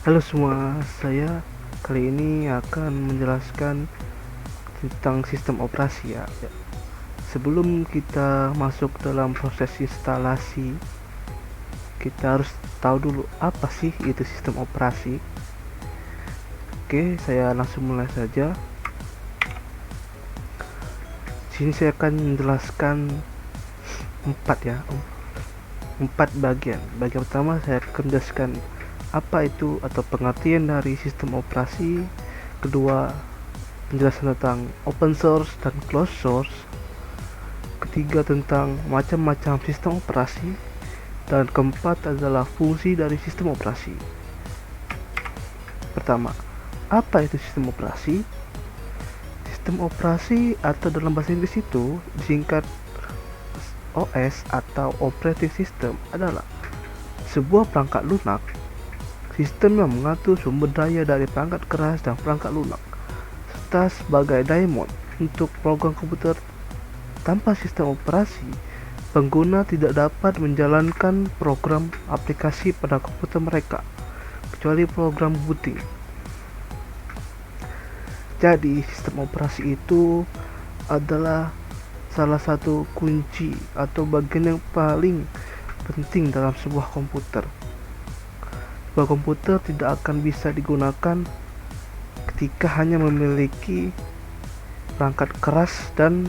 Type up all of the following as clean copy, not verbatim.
Halo semua, saya kali ini akan menjelaskan tentang sistem operasi ya. Sebelum kita masuk dalam proses instalasi, kita harus tahu dulu apa sih itu sistem operasi. Oke, saya langsung mulai saja. Di sini saya akan menjelaskan empat bagian. Bagian pertama saya akan menjelaskan apa itu atau pengertian dari sistem operasi. Kedua, penjelasan tentang open source dan closed source. Ketiga, tentang macam-macam sistem operasi. Dan keempat adalah fungsi dari sistem operasi. Pertama, apa itu sistem operasi? Sistem operasi atau dalam bahasa Inggris itu disingkat OS atau Operating System adalah sebuah perangkat lunak, sistem yang mengatur sumber daya dari perangkat keras dan perangkat lunak, serta sebagai daemon untuk program komputer. Tanpa sistem operasi, pengguna tidak dapat menjalankan program aplikasi pada komputer mereka, kecuali program booting. Jadi, sistem operasi itu adalah salah satu kunci atau bagian yang paling penting dalam sebuah komputer. Sebuah komputer tidak akan bisa digunakan ketika hanya memiliki perangkat keras dan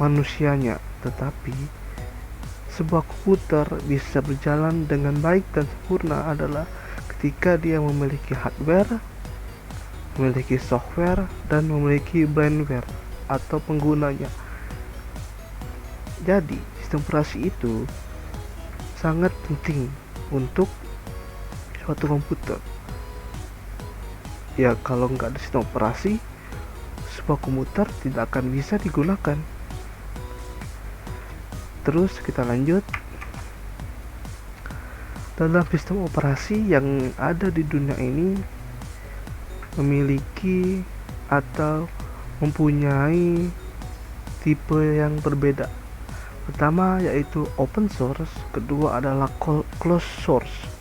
manusianya, tetapi sebuah komputer bisa berjalan dengan baik dan sempurna adalah ketika dia memiliki hardware, memiliki software, dan memiliki brandware atau penggunanya. Jadi, sistem operasi itu sangat penting untuk suatu komputer. Ya, kalau nggak ada sistem operasi, sebuah komputer tidak akan bisa digunakan. Terus kita lanjut. Dalam sistem operasi yang ada di dunia ini memiliki atau mempunyai tipe yang berbeda. Pertama yaitu open source, kedua adalah closed source.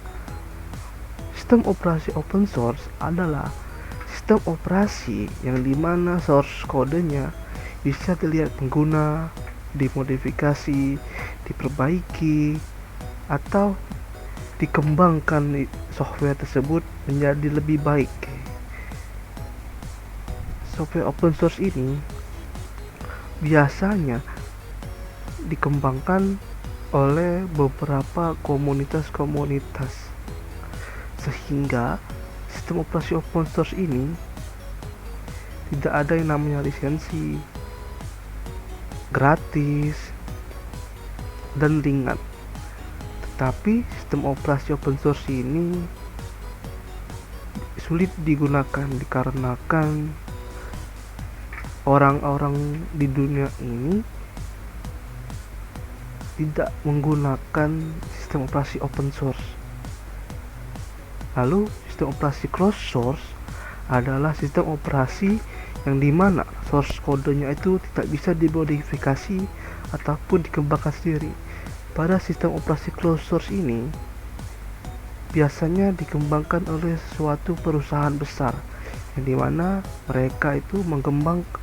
Sistem operasi open source adalah sistem operasi yang dimana source kodenya bisa dilihat pengguna, dimodifikasi, diperbaiki, atau dikembangkan software tersebut menjadi lebih baik. Software open source ini biasanya dikembangkan oleh beberapa komunitas-komunitas, sehingga sistem operasi open source ini tidak ada yang namanya lisensi, gratis, dan ringan. Tetapi sistem operasi open source ini sulit digunakan dikarenakan orang-orang di dunia ini tidak menggunakan sistem operasi open source. Lalu sistem operasi closed source adalah sistem operasi yang dimana source kodenya itu tidak bisa dimodifikasi ataupun dikembangkan sendiri. Pada sistem operasi closed source ini biasanya dikembangkan oleh suatu perusahaan besar, yang dimana mereka itu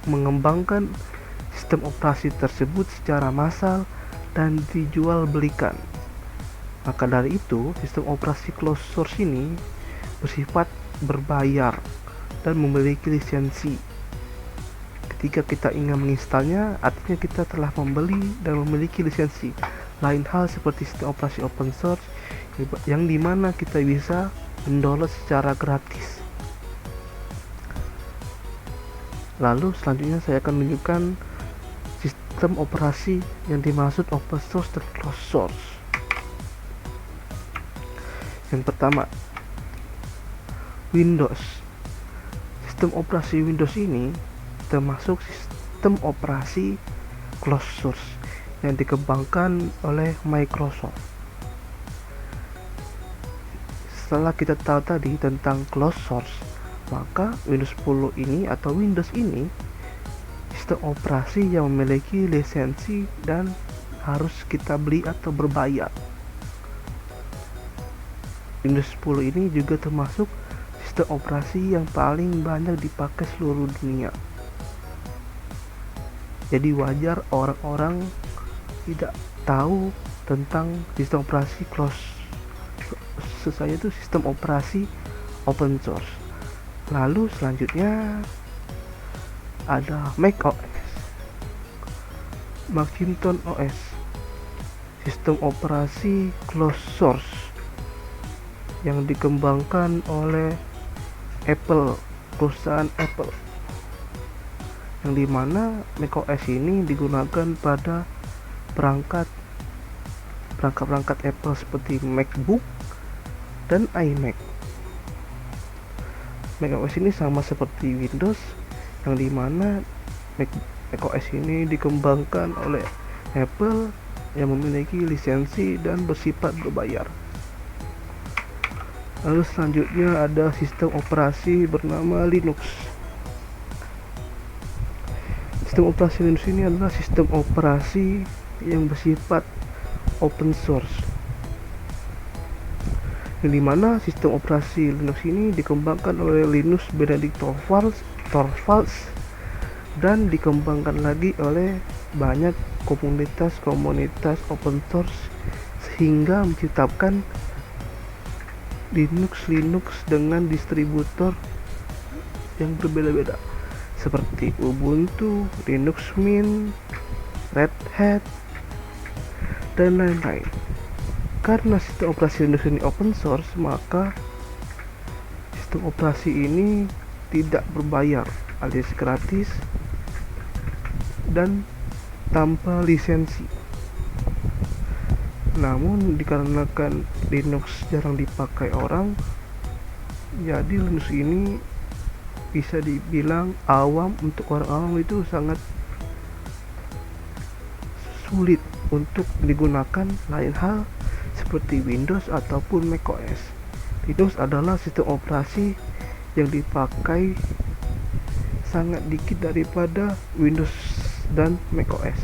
mengembangkan sistem operasi tersebut secara massal dan dijual belikan. Maka dari itu, sistem operasi closed source ini bersifat berbayar dan memiliki lisensi. Ketika kita ingin menginstalnya, artinya kita telah membeli dan memiliki lisensi. Lain hal seperti sistem operasi open source yang dimana kita bisa mendownload secara gratis. Lalu selanjutnya saya akan menunjukkan sistem operasi yang dimaksud open source dan closed source. Yang pertama, Windows. Sistem operasi Windows ini termasuk sistem operasi closed source yang dikembangkan oleh Microsoft. Setelah kita tahu tadi tentang closed source, maka Windows 10 ini atau Windows ini sistem operasi yang memiliki lisensi dan harus kita beli atau berbayar. Windows 10 ini juga termasuk sistem operasi yang paling banyak dipakai seluruh dunia. Jadi wajar orang-orang tidak tahu tentang sistem operasi saya itu sistem operasi open source. Lalu selanjutnya ada macOS, Macintosh OS, sistem operasi closed source yang dikembangkan oleh Apple, perusahaan Apple, yang dimana macOS ini digunakan pada perangkat Apple seperti MacBook dan iMac. macOS ini sama seperti Windows, yang dimana macOS ini dikembangkan oleh Apple yang memiliki lisensi dan bersifat berbayar. Lalu selanjutnya ada sistem operasi bernama Linux. Sistem operasi Linux ini adalah sistem operasi yang bersifat open source, yang dimana sistem operasi Linux ini dikembangkan oleh Linus Benedict Torvalds dan dikembangkan lagi oleh banyak komunitas open source sehingga menciptakan Linux dengan distributor yang berbeda-beda seperti Ubuntu, Linux Mint, Red Hat, dan lain-lain. Karena sistem operasi Linux ini open source, maka sistem operasi ini tidak berbayar, alias gratis dan tanpa lisensi. Namun dikarenakan Linux jarang dipakai orang, jadi Linux ini bisa dibilang awam. Untuk orang awam itu sangat sulit untuk digunakan, lain hal seperti Windows ataupun macOS. Linux adalah sistem operasi yang dipakai sangat dikit daripada Windows dan macOS.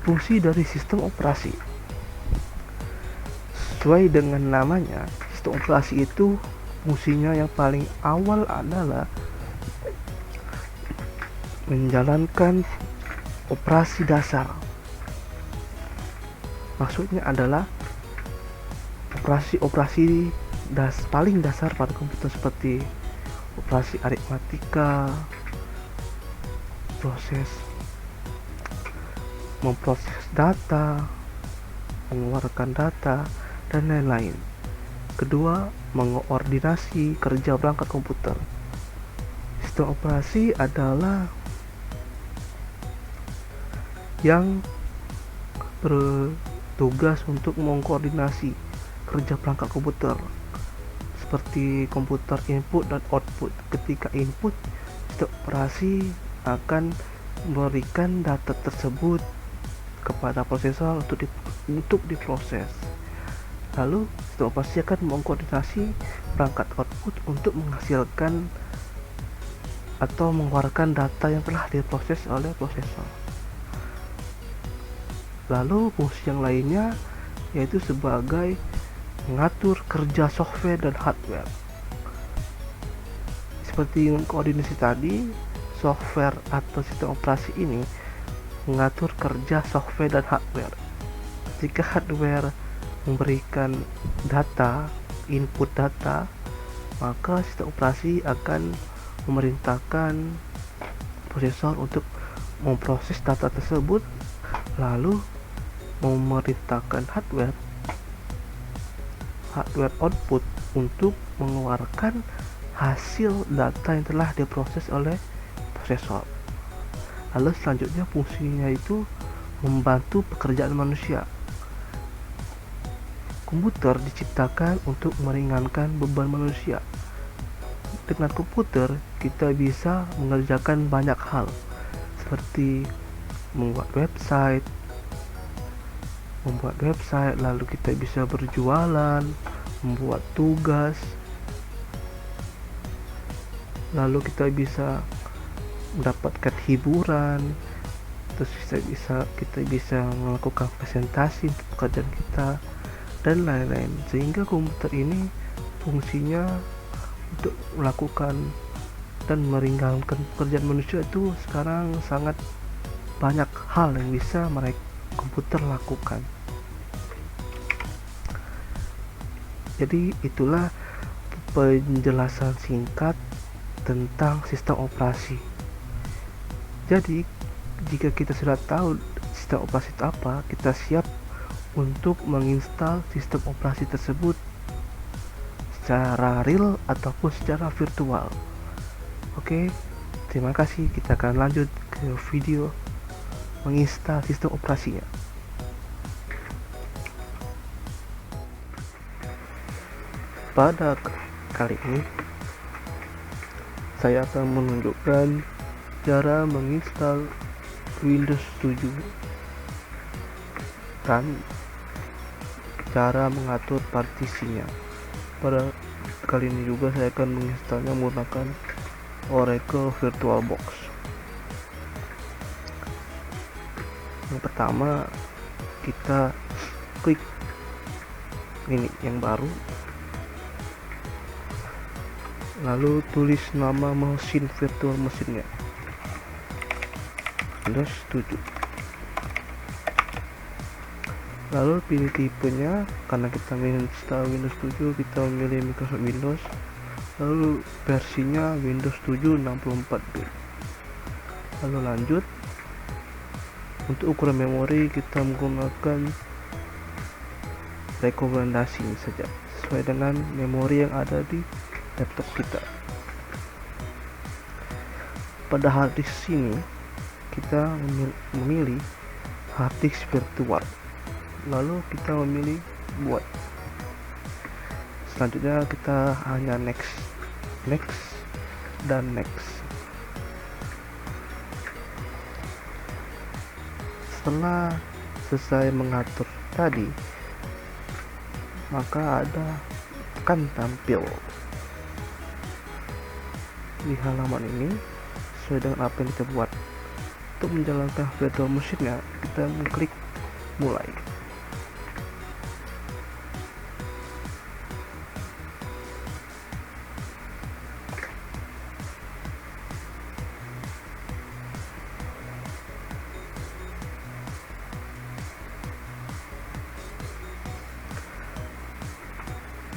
Fungsi dari sistem operasi sesuai dengan namanya, sistem operasi itu fungsinya yang paling awal adalah menjalankan operasi dasar. Maksudnya adalah operasi paling dasar pada komputer seperti operasi aritmatika, memproses data, mengeluarkan data, dan lain-lain. Kedua, mengoordinasi kerja perangkat komputer. Sistem operasi adalah yang bertugas untuk mengkoordinasi kerja perangkat komputer seperti komputer input dan output. Ketika input, sistem operasi akan memberikan data tersebut kepada prosesor untuk diproses. Lalu sistem operasi akan mengkoordinasi perangkat output untuk menghasilkan atau mengeluarkan data yang telah diproses oleh prosesor. Lalu fungsi yang lainnya yaitu sebagai mengatur kerja software dan hardware. Seperti koordinasi tadi, software atau sistem operasi ini mengatur kerja software dan hardware. Jika hardware memberikan data, input data, maka sistem operasi akan memerintahkan prosesor untuk memproses data tersebut, lalu memerintahkan hardware output untuk mengeluarkan hasil data yang telah diproses oleh prosesor. Lalu selanjutnya fungsinya itu membantu pekerjaan manusia. Komputer diciptakan untuk meringankan beban manusia. Dengan komputer kita bisa mengerjakan banyak hal seperti membuat website, lalu kita bisa berjualan, membuat tugas, lalu kita bisa mendapatkan hiburan, terus kita bisa melakukan presentasi untuk pekerjaan kita dan lain-lain, sehingga komputer ini fungsinya untuk melakukan dan meringankan pekerjaan manusia itu sekarang sangat banyak hal yang bisa komputer lakukan. Jadi itulah penjelasan singkat tentang sistem operasi. Jadi jika kita sudah tahu sistem operasi itu apa, kita siap untuk menginstal sistem operasi tersebut secara real ataupun secara virtual. Oke, terima kasih. Kita akan lanjut ke video menginstal sistem operasinya. Pada kali ini saya akan menunjukkan cara menginstal Windows 7 dan cara mengatur partisinya. Pada kali ini juga saya akan menginstalnya menggunakan Oracle VirtualBox. Yang pertama, kita klik ini yang baru, lalu tulis nama mesin virtual mesinnya, Windows 7. Lalu pilih tipenya, karena kita menginstal Windows 7 kita memilih Microsoft Windows. Lalu versinya Windows 7 64-bit. Lalu lanjut. Untuk ukuran memori kita menggunakan rekomendasi saja sesuai dengan memori yang ada di laptop kita. Pada hard disk sini kita memilih hard disk virtual, lalu kita memilih buat. Selanjutnya kita hanya next dan next. Setelah selesai mengatur tadi, maka akan tampil di halaman ini sesuai dengan apa yang kita buat. Untuk menjalankan virtual machine-nya, kita mengklik mulai.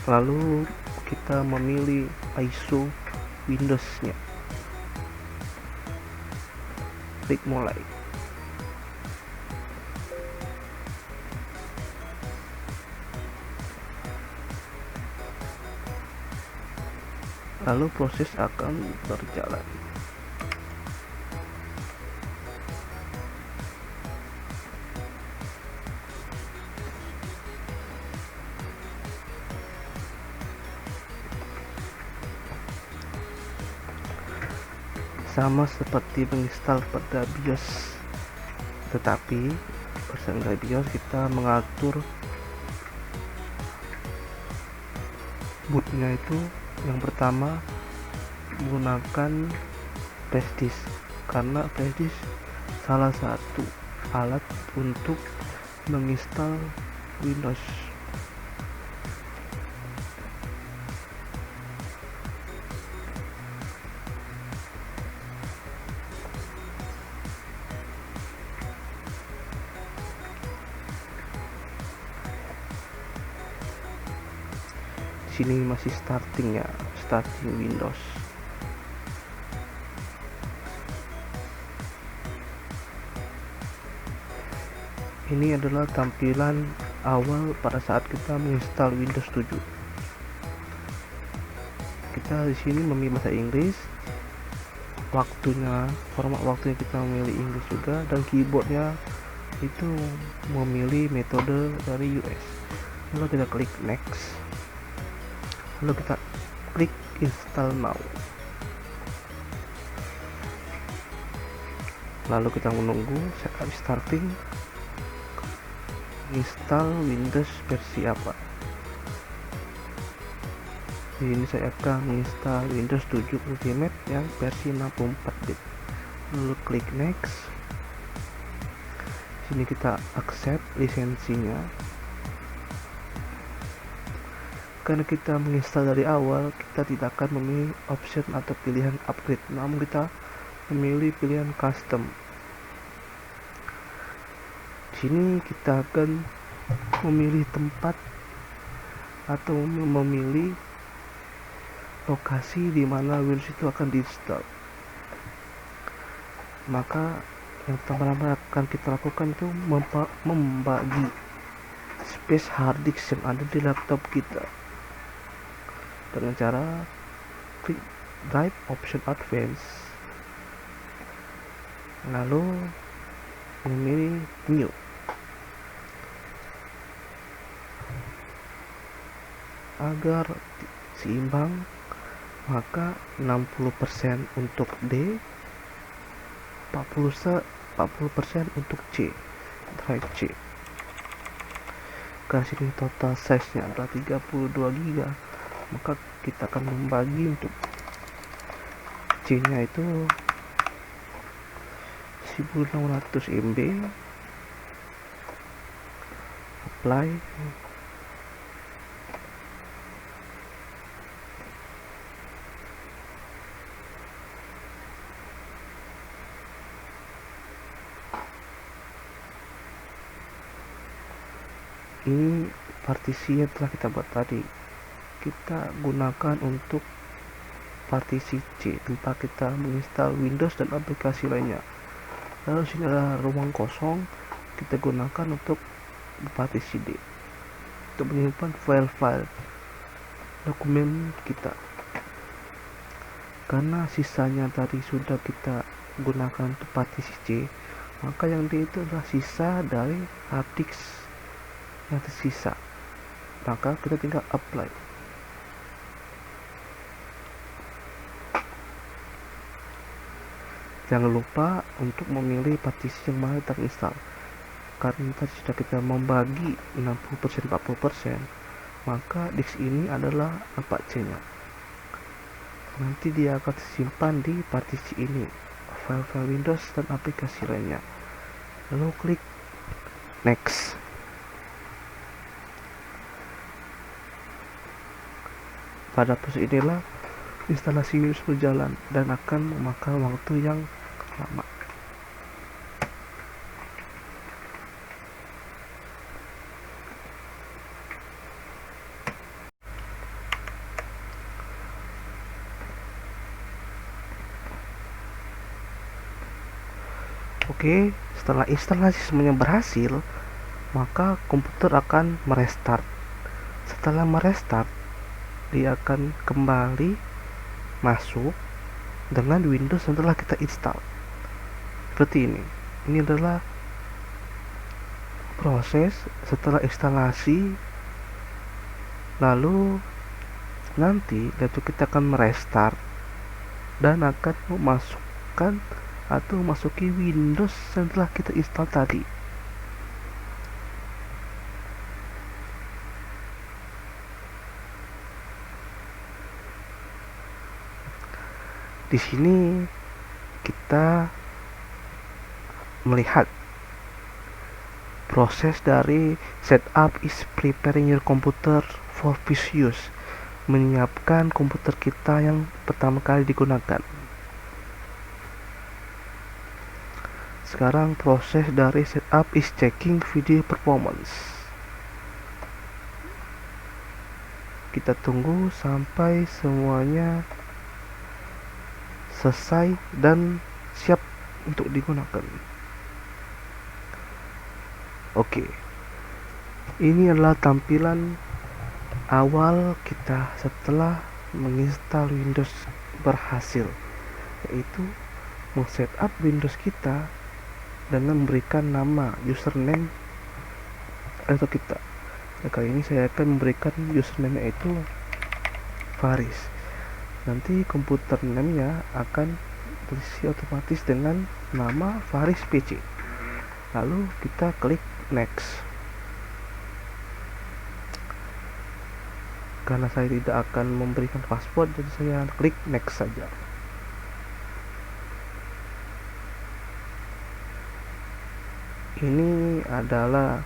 Lalu kita memilih ISO Windows-nya, klik mulai. Lalu proses akan berjalan. Sama seperti menginstal pada BIOS, tetapi pada BIOS kita mengatur bootnya itu yang pertama menggunakan flash disk, karena flash disk salah satu alat untuk menginstal Windows. Sini masih starting Windows. Ini adalah tampilan awal pada saat kita menginstal Windows 7. Kita di sini memilih bahasa Inggris, format waktunya kita memilih Inggris juga, dan keyboardnya itu memilih metode dari US. Lalu kita klik next. Lalu kita klik install now. Lalu kita menunggu setup starting. Install Windows versi apa? Di sini saya akan menginstal Windows 7 Ultimate yang versi 64-bit. Lalu klik next. sini kita accept lisensinya. Karena kita menginstal dari awal, kita tidak akan memilih option atau pilihan upgrade, namun kita memilih pilihan custom. Di sini kita akan memilih tempat atau memilih lokasi di mana Windows itu akan diinstal. Maka yang pertama akan kita lakukan itu membagi space hard disk yang ada di laptop kita dengan cara klik drive option advance, lalu memilih new. Agar seimbang, maka 60% untuk D, 40% untuk C, drive C. Karena sini total size nya adalah 32 GB, maka kita akan membagi untuk C nya itu 1600 MB, apply. Ini partisi yang telah kita buat tadi, kita gunakan untuk partisi C, tempat kita menginstal Windows dan aplikasi lainnya. Lalu sini ada ruang kosong, kita gunakan untuk partisi D untuk menyimpan file-file dokumen kita. Karena sisanya tadi sudah kita gunakan untuk partisi C, maka yang D itu adalah sisa dari hard disk yang tersisa, maka kita tinggal apply. Jangan lupa untuk memilih partisi yang mana terinstall, karena tadi sudah kita membagi 60% 40%, maka disk ini adalah 4C nya. Nanti dia akan disimpan di partisi ini, file-file Windows dan aplikasi lainnya. Lalu klik next. Pada proses inilah instalasi Windows berjalan dan akan memakan waktu yang lama. Oke, setelah instalasi semuanya berhasil, maka komputer akan merestart. Setelah merestart, dia akan kembali masuk dengan Windows yang telah kita install. Seperti ini. Ini adalah proses setelah instalasi. Lalu nanti laptop kita akan merestart dan akan memasukkan atau memasuki Windows yang telah kita install tadi. Di sini kita melihat proses dari setup is preparing your computer for first use, menyiapkan komputer kita yang pertama kali digunakan. Sekarang proses dari setup is checking video performance. Kita tunggu sampai semuanya selesai dan siap untuk digunakan. Oke, ini adalah tampilan awal kita setelah menginstal Windows berhasil, yaitu men-setup Windows kita dengan memberikan nama username atau kita. Kali ini saya akan memberikan username yaitu Faris. Nanti komputer name-nya akan terisi otomatis dengan nama Faris PC. Lalu kita klik next. Karena saya tidak akan memberikan password, jadi saya klik next saja. Ini adalah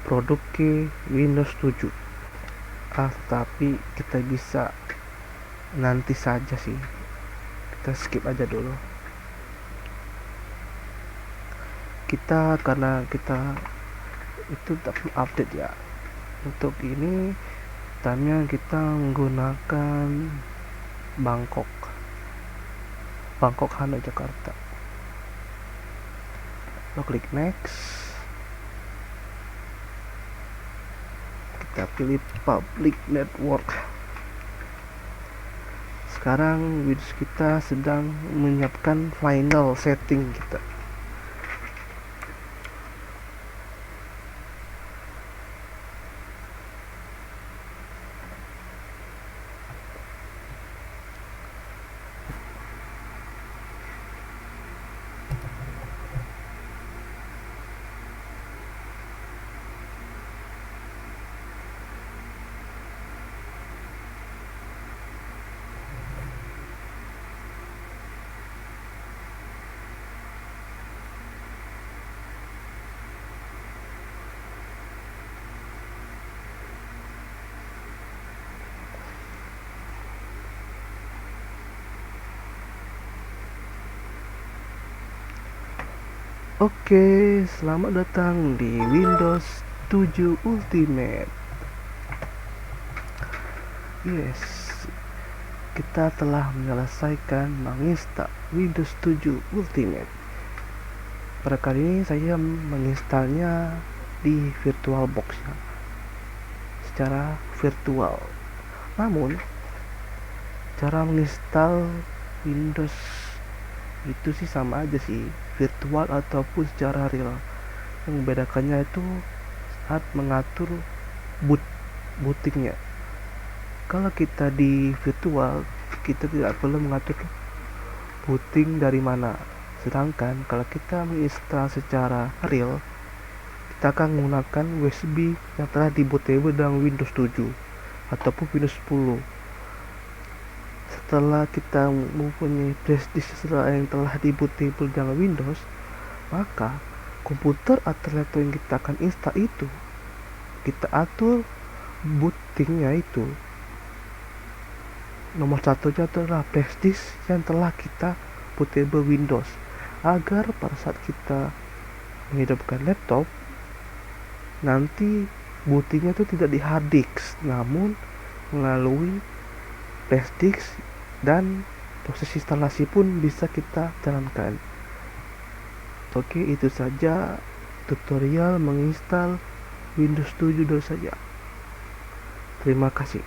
produk Windows 7. Tapi kita bisa nanti saja sih. Kita skip aja dulu. Karena kita itu tak perlu update ya. Untuk ini time kita menggunakan Bangkok Hanoi Jakarta. Lo klik next, kita pilih public network. Sekarang Windows kita sedang menyiapkan final setting kita. Oke, selamat datang di Windows 7 Ultimate. Yes, kita telah menyelesaikan menginstal Windows 7 Ultimate. Pada kali ini saya menginstalnya di VirtualBox ya, secara virtual. Namun, cara menginstal Windows itu sih sama aja sih, virtual ataupun secara real. Yang membedakannya itu saat mengatur bootingnya. Kalau kita di virtual, kita tidak perlu mengatur booting dari mana. Sedangkan kalau kita menginstal secara real, kita akan menggunakan USB yang telah di bootable dengan Windows 7 ataupun Windows 10. Setelah kita mempunyai flash disk yang telah di bootable dengan Windows, maka komputer atau laptop yang kita akan install itu kita atur bootingnya itu. Nomor satunya adalah flash disk yang telah kita bootable Windows, agar pada saat kita menghidupkan laptop nanti bootingnya itu tidak di hard disk, namun melalui flash disk, dan proses instalasi pun bisa kita jalankan. Oke, itu saja tutorial menginstal Windows 7 dulu saja. Terima kasih.